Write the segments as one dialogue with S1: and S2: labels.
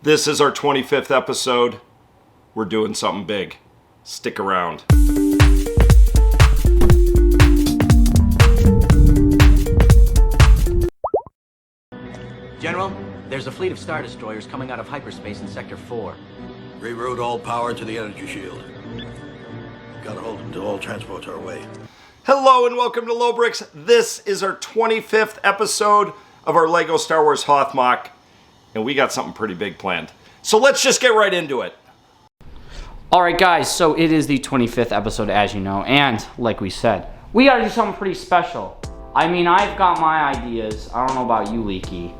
S1: This is our 25th episode. We're doing something big. Stick around.
S2: General, there's a fleet of Star Destroyers coming out of hyperspace in Sector 4.
S3: Reroute all power to the energy shield. Gotta hold them till all transports are away.
S1: Hello and welcome to Lobricks. This is our 25th episode of our LEGO Star Wars Hoth MOC. And we got something pretty big planned. So let's just get right into it.
S4: Alright guys, so it is the 25th episode as you know, and like we said, we gotta do something pretty special. I mean, I've got my ideas. I don't know about you, Leaky.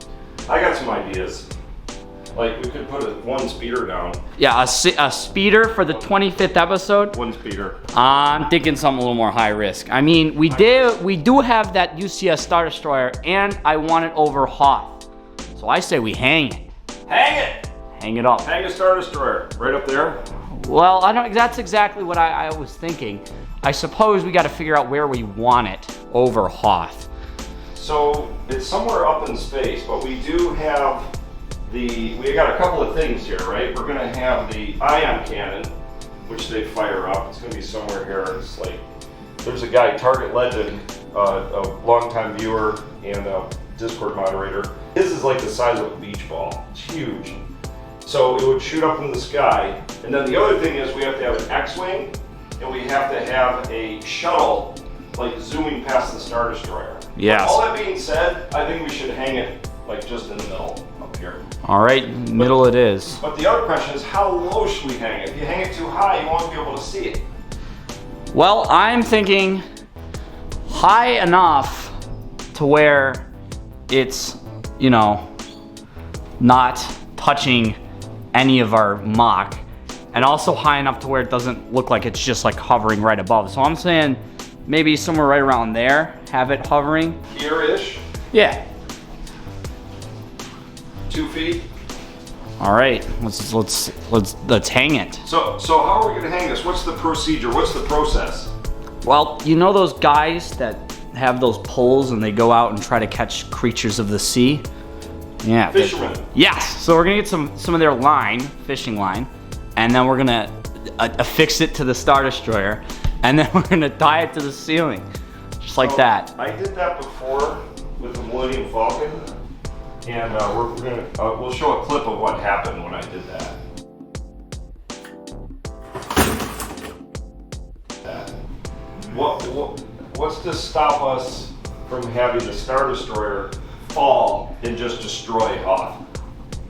S1: I got some ideas. Like, we could put one speeder down.
S4: Yeah, a speeder for the 25th episode?
S1: One speeder.
S4: I'm thinking something a little more high risk. I mean, we do have that UCS Star Destroyer, and I want it over Hoth. So I say we hang it.
S1: Hang it!
S4: Hang it up.
S1: Hang a Star Destroyer. Right up there.
S4: Well, that's exactly what I was thinking. I suppose we got to figure out where we want it over Hoth.
S1: So it's somewhere up in space, but we do have we got a couple of things here, right? We're gonna have the ion cannon, which they fire up. It's gonna be somewhere here. It's like, there's a guy, Target Legend, a longtime viewer and a Discord moderator. His is like the size of a beach ball. It's huge. So it would shoot up into the sky. And then the other thing is we have to have an X-Wing, and we have to have a shuttle, like zooming past the Star Destroyer.
S4: Yes.
S1: All that being said, I think we should hang it like just in the middle up here.
S4: All right, middle it is.
S1: But the other question is, how low should we hang it? If you hang it too high, you won't be able to see it.
S4: Well, I'm thinking high enough to where it's, you know, not touching any of our MOC, and also high enough to where it doesn't look like it's just like hovering right above. So I'm saying maybe somewhere right around there, have it hovering.
S1: Here-ish,
S4: Yeah.
S1: 2 feet.
S4: All right, let's hang it.
S1: So how are we gonna hang this? What's the procedure? What's the process?
S4: Well, you know those guys that have those poles and they go out and try to catch creatures of the sea? Yeah.
S1: Fishermen.
S4: Yes. So we're gonna get some of their line, fishing line, and then we're gonna affix it to the Star Destroyer, and then we're gonna tie it to the ceiling, just like that.
S1: I did that before with the Millennium Falcon, and we'll show a clip of what happened when I did that. What's to stop us from having the Star Destroyer fall and just destroy Hoth?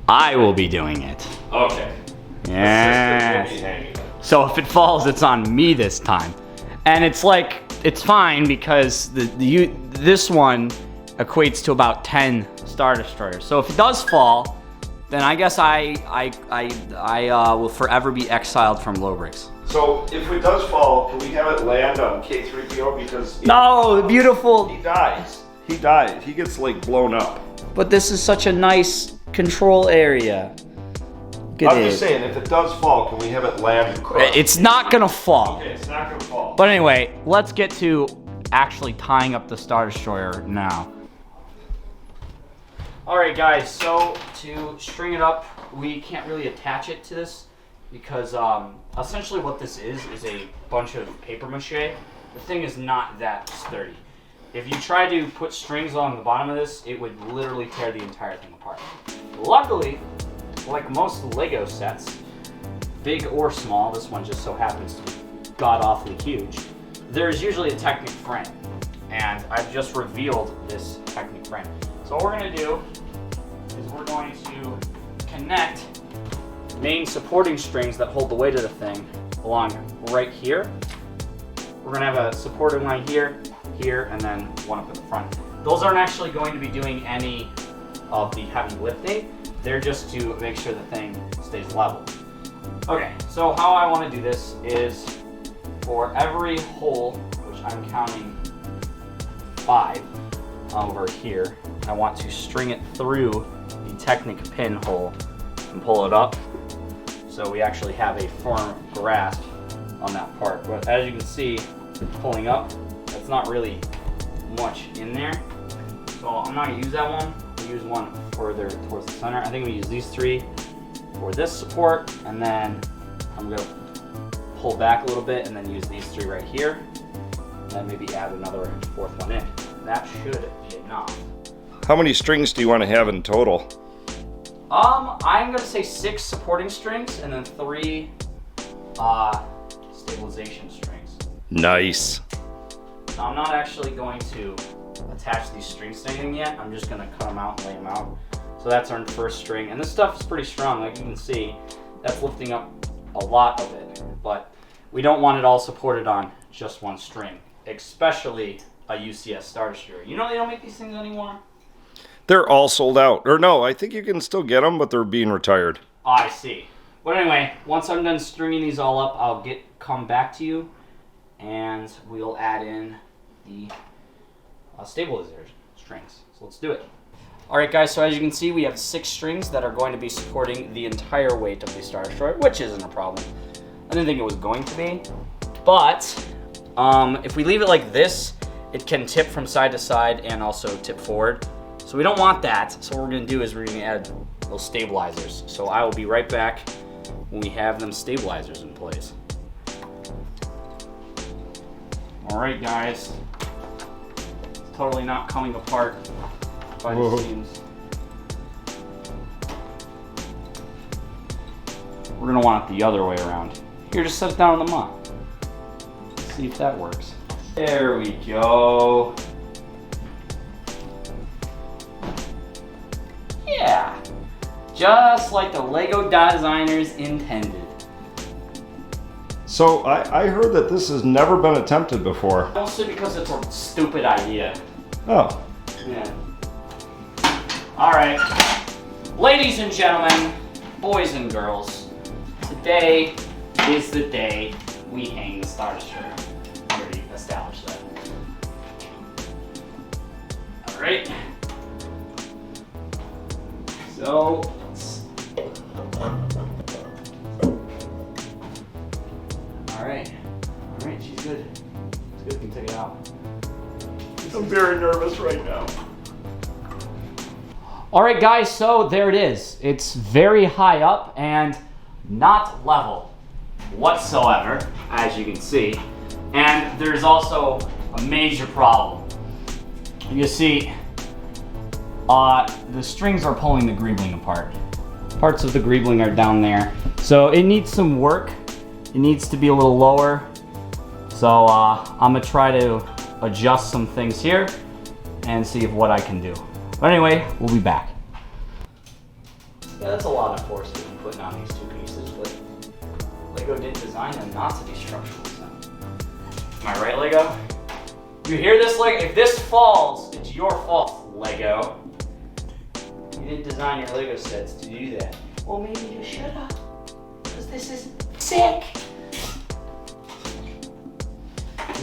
S4: I will be doing it.
S1: Okay.
S4: Yeah.
S1: Assistant will be hanging it.
S4: So if it falls, it's on me this time, and it's fine because this one equates to about 10 Star Destroyers. So if it does fall, then I guess I will forever be exiled from Lobricks.
S1: So if it does fall, can we have it land on K3PO? Because
S4: No, beautiful.
S1: he dies. He dies. He gets like blown up.
S4: But this is such a nice control area.
S1: I'm just saying, if it does fall, can we have it land across?
S4: It's not gonna fall.
S1: Okay, it's not gonna fall.
S4: But anyway, let's get to actually tying up the Star Destroyer now. Alright guys, so to string it up, we can't really attach it to this because essentially what this is a bunch of paper mache. The thing is not that sturdy. If you try to put strings on the bottom of this, it would literally tear the entire thing apart. Luckily, like most Lego sets, big or small, this one just so happens to be god-awfully huge, there's usually a Technic frame, and I've just revealed this Technic frame. So what we're going to do is we're going to connect main supporting strings that hold the weight of the thing along right here. We're going to have a supporting line here, here, and then one up in the front. Those aren't actually going to be doing any of the heavy lifting. They're just to make sure the thing stays level. Okay, so how I want to do this is for every hole, which I'm counting 5 over here, I want to string it through the Technic pin hole and pull it up so we actually have a firm grasp on that part. But as you can see, pulling up, that's not really much in there. So I'm not going to use that one. I'll use one further towards the center. I think we use these 3 for this support, and then I'm gonna pull back a little bit and then use these 3 right here, and then maybe add another 4th one in. That should be enough.
S1: How many strings do you want to have in total?
S4: I'm gonna say 6 supporting strings and then 3 stabilization strings.
S1: Nice.
S4: Now, I'm not actually going to attach these strings to anything yet. I'm just gonna cut them out and lay them out. So that's our first string, and this stuff is pretty strong. Like you can see, that's lifting up a lot of it, but we don't want it all supported on just one string, especially a UCS Star Destroyer. You know they don't make these things anymore?
S1: They're all sold out. Or no, I think you can still get them, but they're being retired.
S4: Oh, I see. But anyway, once I'm done stringing these all up, I'll come back to you, and we'll add in the stabilizer strings. So let's do it. All right, guys, so as you can see, we have 6 strings that are going to be supporting the entire weight of the Star Destroyer, which isn't a problem. I didn't think it was going to be, but if we leave it like this, it can tip from side to side and also tip forward. So we don't want that. So what we're gonna do is we're gonna add those stabilizers. So I will be right back when we have them stabilizers in place. All right, guys. It's totally not coming apart by the seams. We're gonna want it the other way around. Here, just set it down on the MOC. Let's see if that works. There we go. Yeah, just like the LEGO designers intended.
S1: So I heard that this has never been attempted before.
S4: Mostly because it's a stupid idea.
S1: Oh.
S4: Yeah. All right, ladies and gentlemen, boys and girls, today is the day we hang the Star Destroyer. I already established that. All right. So, all right, she's good. It's good, we can take it out.
S1: I'm very nervous right now.
S4: All right, guys, so there it is. It's very high up and not level whatsoever, as you can see. And there's also a major problem. You see, the strings are pulling the greebling apart. Parts of the greebling are down there. So it needs some work. It needs to be a little lower. So I'm gonna try to adjust some things here and see what I can do. But anyway, we'll be back. Yeah, that's a lot of force that you're putting on these 2 pieces, but LEGO did design them not to be structural sound. Am I right, LEGO? You hear this, LEGO? If this falls, it's your fault, LEGO. You didn't design your LEGO sets to do that. Well, maybe you should have, because this is sick.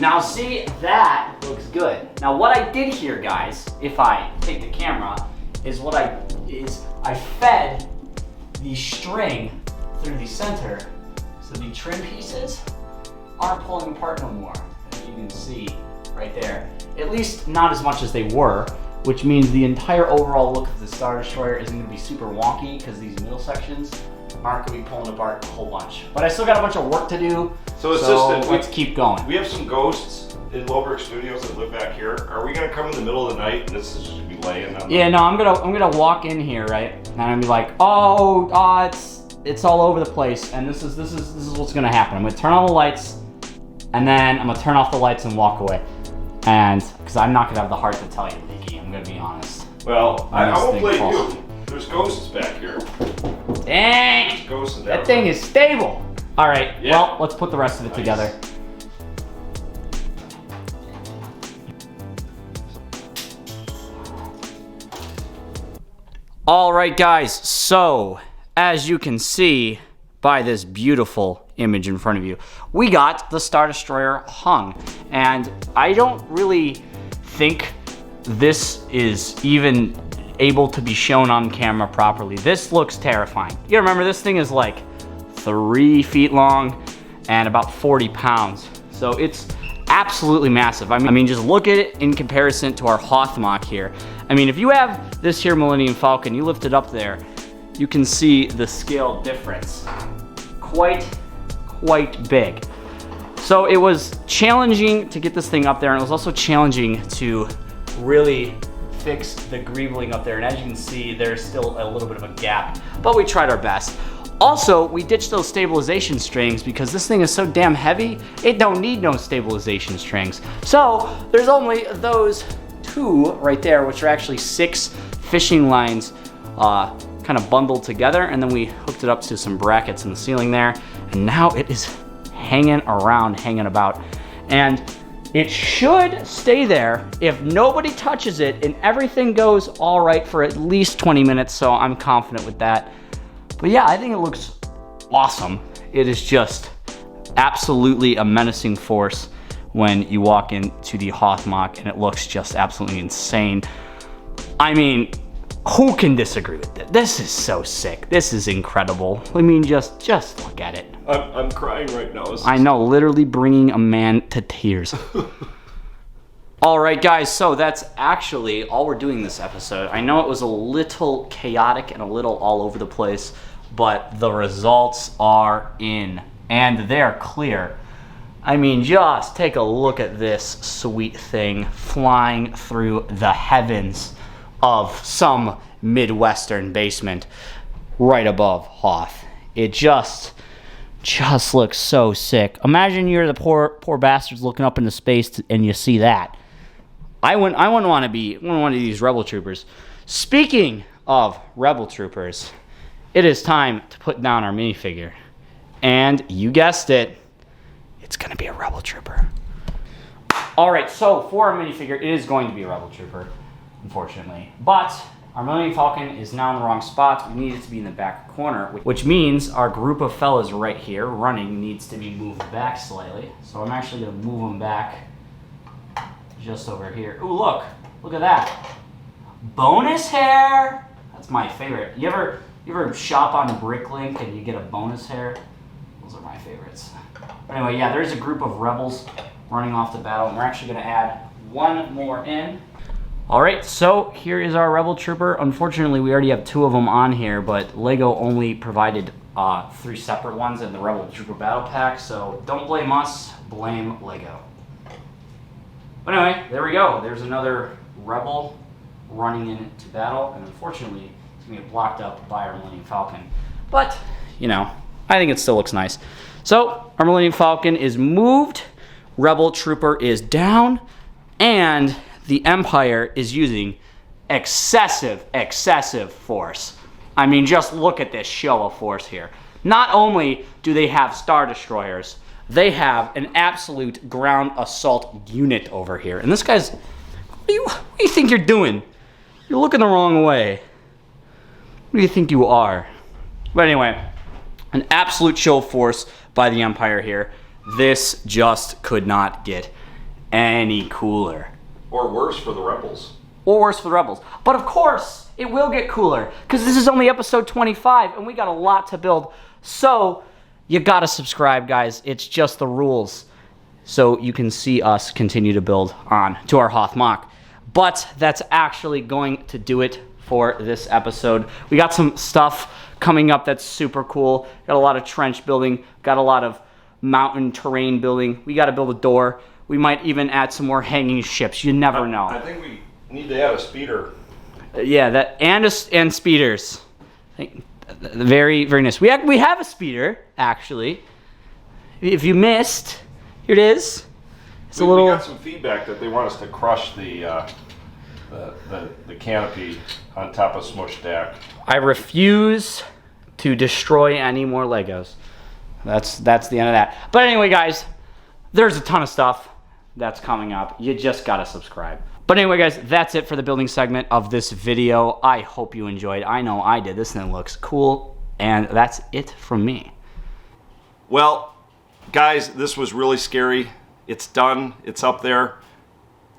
S4: Now see, that looks good. Now what I did here, guys, if I take the camera, is I fed the string through the center, so the trim pieces aren't pulling apart no more, as you can see right there. At least not as much as they were, which means the entire overall look of the Star Destroyer isn't going to be super wonky because these middle sections aren't going to be pulling apart a whole bunch. But I still got a bunch of work to do, so let's keep going.
S1: We have some ghosts in Lobricks Studios that live back here. Are we gonna come in the middle of the night and this is just gonna be laying on?
S4: Yeah, no, I'm gonna walk in here, right, and I'm gonna be like, it's all over the place, and this is what's gonna happen. I'm gonna turn on the lights, and then I'm gonna turn off the lights and walk away, and because I'm not gonna have the heart to tell you, Leaky. I'm gonna be honest.
S1: Well, I won't blame you. There's ghosts back here.
S4: Dang!
S1: There's ghosts in
S4: That thing is stable. All right.
S1: Yeah.
S4: Well, let's put the rest of it together. All right, guys, so as you can see by this beautiful image in front of you, we got the Star Destroyer hung, and I don't really think this is even able to be shown on camera properly. This looks terrifying. You remember, this thing is like 3 feet long and about 40 pounds, so it's absolutely massive. I mean, just look at it in comparison to our Hoth MOC here. I mean, if you have this here Millennium Falcon, you lift it up there, you can see the scale difference. Quite big. So it was challenging to get this thing up there, and it was also challenging to really fix the greebling up there. And as you can see, there's still a little bit of a gap, but we tried our best. Also, we ditched those stabilization strings because this thing is so damn heavy, it don't need no stabilization strings. So there's only those 2 right there, which are actually 6 fishing lines kind of bundled together, and then we hooked it up to some brackets in the ceiling there, and now it is hanging about, and it should stay there if nobody touches it and everything goes all right for at least 20 minutes, so I'm confident with that. But yeah, I think it looks awesome. It is just absolutely a menacing force when you walk into the Hoth MOC, and it looks just absolutely insane. I mean, who can disagree with this? This is so sick. This is incredible. I mean, just look at it.
S1: I'm crying right now.
S4: I know, literally bringing a man to tears. All right, guys, so that's actually all we're doing this episode. I know it was a little chaotic and a little all over the place, but the results are in, and they're clear. I mean, just take a look at this sweet thing flying through the heavens of some Midwestern basement right above Hoth. It just looks so sick. Imagine you're the poor bastards looking up into space and you see that. I wouldn't want to be one of these rebel troopers. Speaking of rebel troopers, it is time to put down our minifigure. And you guessed it, it's going to be a rebel trooper. All right, so for our minifigure, it is going to be a rebel trooper, unfortunately. But our Millennium Falcon is now in the wrong spot. We need it to be in the back corner, which means our group of fellas right here running needs to be moved back slightly. So I'm actually going to move them back just over here. Ooh, look at that. Bonus hair. That's my favorite. You ever shop on Bricklink and you get a bonus hair? Those are my favorites. But anyway, yeah, there's a group of rebels running off to battle, and we're actually going to add one more in. All right, so here is our rebel trooper. Unfortunately, we already have 2 of them on here, but LEGO only provided 3 separate ones in the rebel trooper battle pack, so don't blame us, blame LEGO. But anyway, there we go. There's another rebel running into battle, and unfortunately, it's going to get blocked up by our Millennium Falcon. But, you know, I think it still looks nice. So, our Millennium Falcon is moved, rebel trooper is down, and the Empire is using excessive force. I mean, just look at this show of force here. Not only do they have Star Destroyers, they have an absolute ground assault unit over here. And this guy's, what do you think you're doing? You're looking the wrong way. What do you think you are? But anyway, an absolute show of force by the Empire here. This just could not get any cooler.
S1: Or worse for the rebels.
S4: Or worse for the rebels. But of course, it will get cooler, because this is only episode 25, and we got a lot to build. So, you gotta subscribe, guys. It's just the rules. So you can see us continue to build on to our Hoth MOC. But that's actually going to do it for this episode. We got some stuff coming up that's super cool. Got a lot of trench building. Got a lot of mountain terrain building. We gotta build a door. We might even add some more hanging ships. You never know.
S1: I think we need to add a speeder.
S4: Yeah, that and speeders. Very, very nice. We have a speeder, actually. If you missed, here it is. It's a little.
S1: We got some feedback that they want us to crush the canopy on top of Smush Deck.
S4: I refuse to destroy any more Legos. That's the end of that. But anyway, guys, there's a ton of stuff that's coming up. You just gotta subscribe. But anyway, guys, that's it for the building segment of this video. I hope you enjoyed. I know I did. This thing looks cool, and that's it from me.
S1: Well, guys, this was really scary. It's done. It's up there.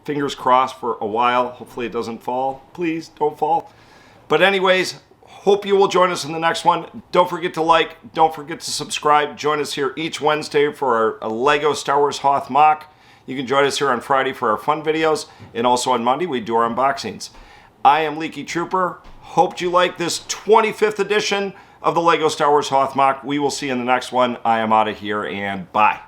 S1: Fingers crossed for a while. Hopefully it doesn't fall. Please don't fall. But anyways, hope you will join us in the next one. Don't forget to like. Don't forget to subscribe. Join us here each Wednesday for our LEGO Star Wars Hoth MOC. You can join us here on Friday for our fun videos. And also on Monday, we do our unboxings. I am Leaky Trooper. Hoped you liked this 25th edition of the LEGO Star Wars Hoth MOC. We will see you in the next one. I am out of here, and bye.